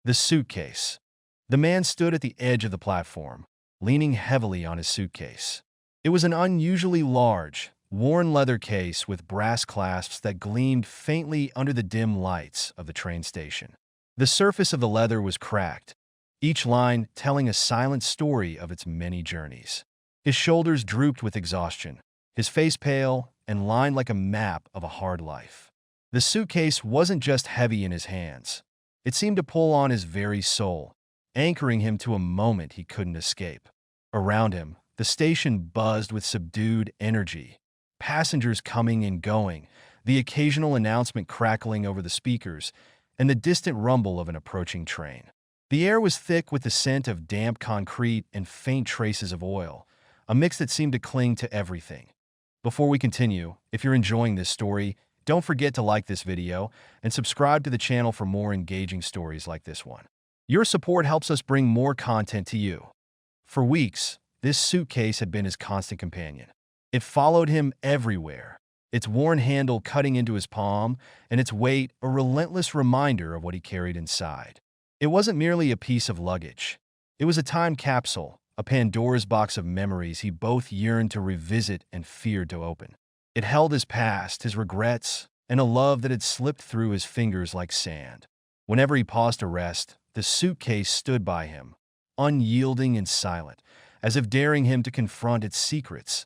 The suitcase. The man stood at the edge of the platform, leaning heavily on his suitcase. It was an unusually large, worn leather case with brass clasps that gleamed faintly under the dim lights of the train station. The surface of the leather was cracked, each line telling a silent story of its many journeys. His shoulders drooped with exhaustion, his face pale and lined like a map of a hard life. The suitcase wasn't just heavy in his hands. It seemed to pull on his very soul, anchoring him to a moment he couldn't escape. Around him, the station buzzed with subdued energy, passengers coming and going, the occasional announcement crackling over the speakers, and the distant rumble of an approaching train. The air was thick with the scent of damp concrete and faint traces of oil, a mix that seemed to cling to everything. Before we continue, if you're enjoying this story, don't forget to like this video and subscribe to the channel for more engaging stories like this one. Your support helps us bring more content to you. For weeks, this suitcase had been his constant companion. It followed him everywhere, its worn handle cutting into his palm, and its weight a relentless reminder of what he carried inside. It wasn't merely a piece of luggage. It was a time capsule, a Pandora's box of memories he both yearned to revisit and feared to open. It held his past, his regrets, and a love that had slipped through his fingers like sand. Whenever he paused to rest, the suitcase stood by him, unyielding and silent, as if daring him to confront its secrets.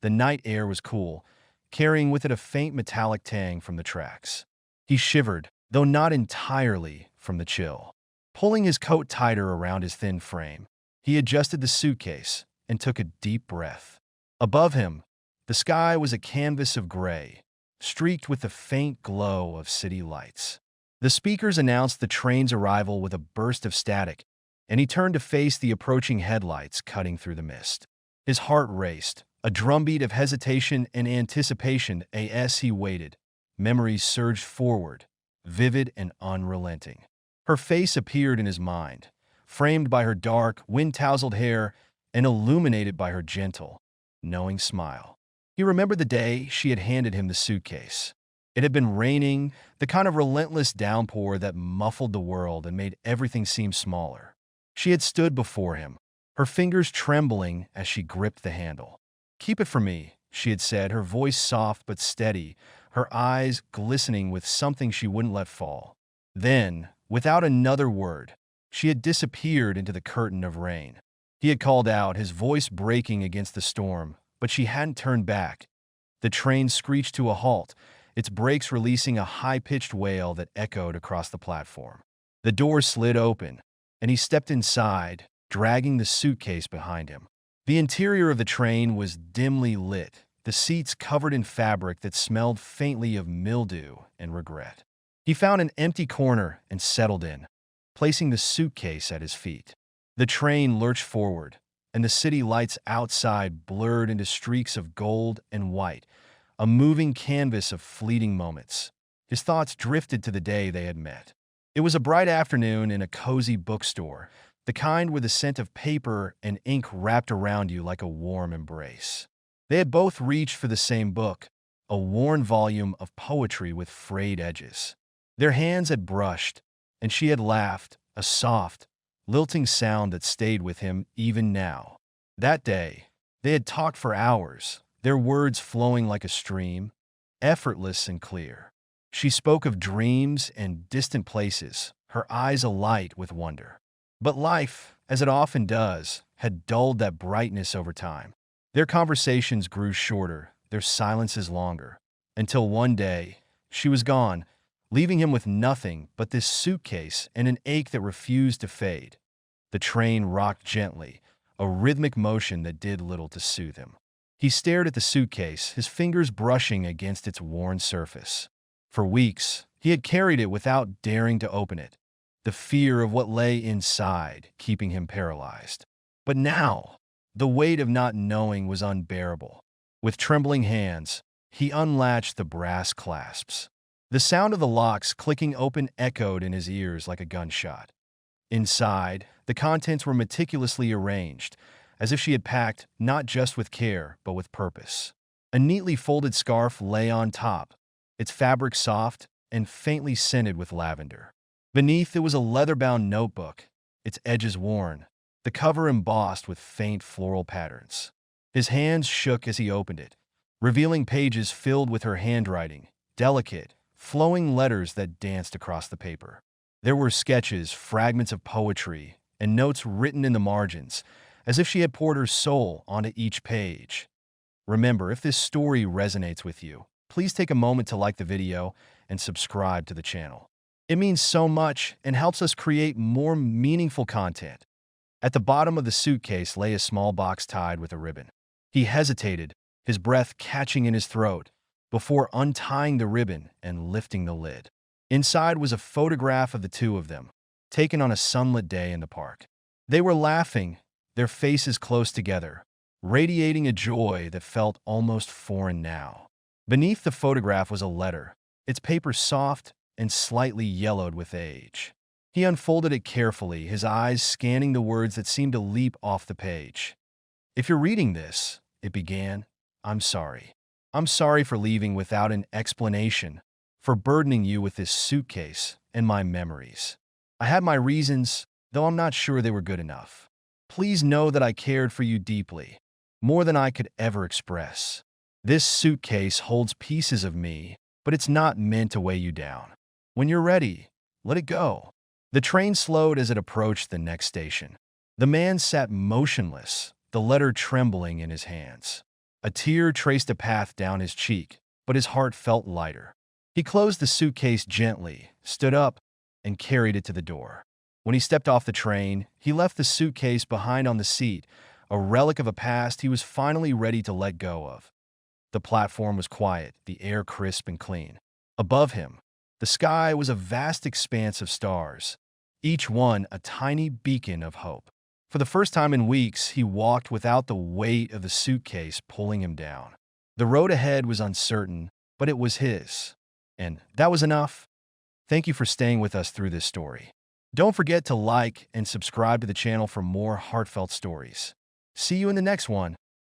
The night air was cool, carrying with it a faint metallic tang from the tracks. He shivered, though not entirely, from the chill. Pulling his coat tighter around his thin frame, he adjusted the suitcase and took a deep breath. Above him, the sky was a canvas of gray, streaked with the faint glow of city lights. The speakers announced the train's arrival with a burst of static, and he turned to face the approaching headlights cutting through the mist. His heart raced, a drumbeat of hesitation and anticipation as he waited. Memories surged forward, vivid and unrelenting. Her face appeared in his mind, framed by her dark, wind-tousled hair and illuminated by her gentle, knowing smile. He remembered the day she had handed him the suitcase. It had been raining, the kind of relentless downpour that muffled the world and made everything seem smaller. She had stood before him, her fingers trembling as she gripped the handle. "Keep it for me," she had said, her voice soft but steady, her eyes glistening with something she wouldn't let fall. Then, without another word, she had disappeared into the curtain of rain. He had called out, his voice breaking against the storm, but she hadn't turned back. The train screeched to a halt, its brakes releasing a high-pitched wail that echoed across the platform. The door slid open, and he stepped inside, dragging the suitcase behind him. The interior of the train was dimly lit, the seats covered in fabric that smelled faintly of mildew and regret. He found an empty corner and settled in, placing the suitcase at his feet. The train lurched forward, and the city lights outside blurred into streaks of gold and white, a moving canvas of fleeting moments. His thoughts drifted to the day they had met. It was a bright afternoon in a cozy bookstore, the kind where the scent of paper and ink wrapped around you like a warm embrace. They had both reached for the same book, a worn volume of poetry with frayed edges. Their hands had brushed, and she had laughed, a soft, lilting sound that stayed with him even now. That day, they had talked for hours, their words flowing like a stream, effortless and clear. She spoke of dreams and distant places, her eyes alight with wonder. But life, as it often does, had dulled that brightness over time. Their conversations grew shorter, their silences longer, until one day, she was gone, leaving him with nothing but this suitcase and an ache that refused to fade. The train rocked gently, a rhythmic motion that did little to soothe him. He stared at the suitcase, his fingers brushing against its worn surface. For weeks, he had carried it without daring to open it, the fear of what lay inside keeping him paralyzed. But now, the weight of not knowing was unbearable. With trembling hands, he unlatched the brass clasps. The sound of the locks clicking open echoed in his ears like a gunshot. Inside, the contents were meticulously arranged, as if she had packed not just with care, but with purpose. A neatly folded scarf lay on top, its fabric soft and faintly scented with lavender. Beneath it was a leather-bound notebook, its edges worn, the cover embossed with faint floral patterns. His hands shook as he opened it, revealing pages filled with her handwriting, delicate, flowing letters that danced across the paper. There were sketches, fragments of poetry, and notes written in the margins, as if she had poured her soul onto each page. Remember, if this story resonates with you, please take a moment to like the video and subscribe to the channel. It means so much and helps us create more meaningful content. At the bottom of the suitcase lay a small box tied with a ribbon. He hesitated, his breath catching in his throat, before untying the ribbon and lifting the lid. Inside was a photograph of the two of them, taken on a sunlit day in the park. They were laughing, their faces close together, radiating a joy that felt almost foreign now. Beneath the photograph was a letter, its paper soft and slightly yellowed with age. He unfolded it carefully, his eyes scanning the words that seemed to leap off the page. "If you're reading this," it began, "I'm sorry. I'm sorry for leaving without an explanation, for burdening you with this suitcase and my memories. I had my reasons, though I'm not sure they were good enough. Please know that I cared for you deeply, more than I could ever express. This suitcase holds pieces of me, but it's not meant to weigh you down. When you're ready, let it go." The train slowed as it approached the next station. The man sat motionless, the letter trembling in his hands. A tear traced a path down his cheek, but his heart felt lighter. He closed the suitcase gently, stood up, and carried it to the door. When he stepped off the train, he left the suitcase behind on the seat, a relic of a past he was finally ready to let go of. The platform was quiet, the air crisp and clean. Above him, the sky was a vast expanse of stars, each one a tiny beacon of hope. For the first time in weeks, he walked without the weight of the suitcase pulling him down. The road ahead was uncertain, but it was his. And that was enough. Thank you for staying with us through this story. Don't forget to like and subscribe to the channel for more heartfelt stories. See you in the next one.